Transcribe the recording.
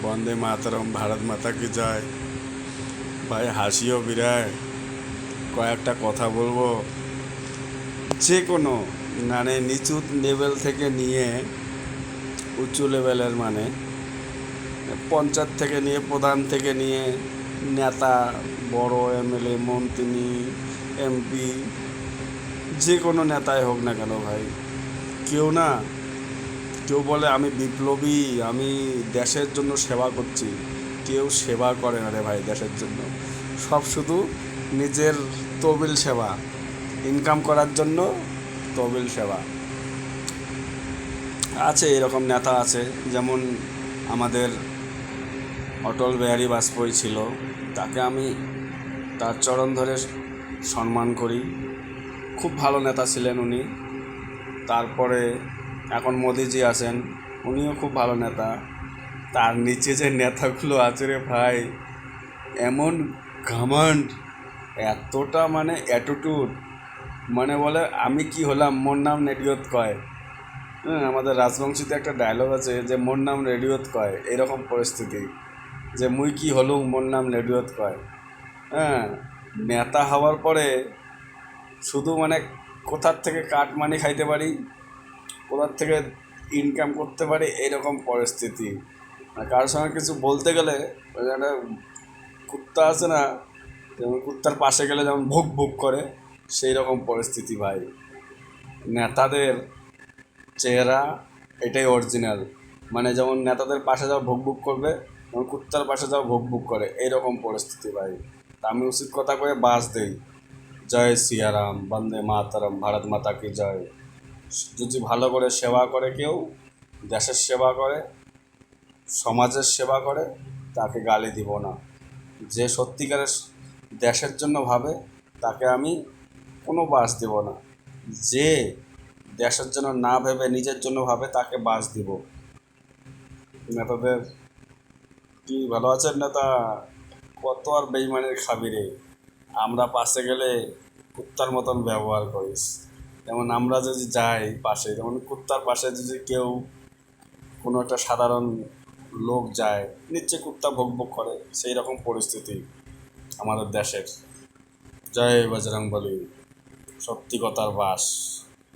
বন্দে মাতরম, ভারত মাতা কি জয়। ভাই হাসিও বিরায়, কয়েকটা কথা বলবো। যে কোনো মানে নিচু লেভেল থেকে নিয়ে উঁচু লেভেলের মানে পঞ্চায়েত থেকে নিয়ে প্রধান থেকে নিয়ে নেতা, বড় এমএলএ, মন্ত্রী, এমপি, যে কোনো নেতাই হোক না কেন ভাই, কেউ না কেউ বলে আমি বিপ্লবী, আমি দেশের জন্য সেবা করছি। কেউ সেবা করে না রে ভাই দেশের জন্য। সব শুধু নিজের তবিল সেবা, ইনকাম করার জন্য তবিল সেবা। আছে এরকম নেতা আছে, যেমন আমাদের অটল বিহারী বাজপেয়ী ছিল। তাকে আমি তার চরণ ধরে সম্মান করি। খুব ভালো নেতা ছিলেন উনি। তারপরে এখন মোদিজি আছেন, উনিও খুব ভালো নেতা। তার নিচে যে নেতাগুলো আছে রে ভাই, এমন ঘামান্ড, এতটা মানে অ্যাটিটিউড, মানে বলে আমি কি হলাম, মোর নাম রেডিওত কয়। হ্যাঁ, আমাদের রাজবংশীতে একটা ডায়লগ আছে যে মোর নাম রেডিওত কয়, এরকম পরিস্থিতি যে মুই কি হলুম, মোর নাম রেডিওত কয়। হ্যাঁ, নেতা হওয়ার পরে শুধু মানে কোথার থেকে কাট মানি খাইতে পারি, কোথার থেকে ইনকাম করতে পারি, এইরকম পরিস্থিতি। মানে কারোর সঙ্গে কিছু বলতে গেলে ওই একটা কুত্তা আছে না, যেমন কুত্তার পাশে গেলে যেমন ভুক ভুক করে, সেই রকম পরিস্থিতি ভাই। নেতাদের চেহারা এটাই অরিজিনাল। মানে যেমন নেতাদের পাশে যাও ভুক ভুক করবে, যেমন কুত্তার পাশে যাও ভুক ভুক করে, এইরকম পরিস্থিতি ভাই। তা আমি উচিত কথা কয়ে বাস দেই, জয় সিয়ারাম, বন্দে মাতরম, ভারত মাতা কি জয়। যদি ভালো করে সেবা করে কেউ, দেশের সেবা করে, সমাজের সেবা করে, তাকে গালি দিব না। যে সত্যিকারের দেশের জন্য ভাবে, তাকে আমি কোনো বাস দেব না। যে দেশের জন্য না ভেবে নিজের জন্য ভাবে, তাকে বাস দিব। নেতাদের কি ভালো আছেন নেতা, কত আর বেইমানের খাবি রে। আমরা পাশে গেলে কুত্তার মতন ব্যবহার করিস। যেমন আমরা যদি যাই পাশে, যেমন কুত্তার পাশে যদি কেউ কোনো একটা সাধারণ লোক যায়, নিশ্চয়ই কুত্তা ভোগ ভোগ করে। সেই রকম পরিস্থিতি আমাদের দেশের। জয় বজরংবলী, সত্যি কথার বাস।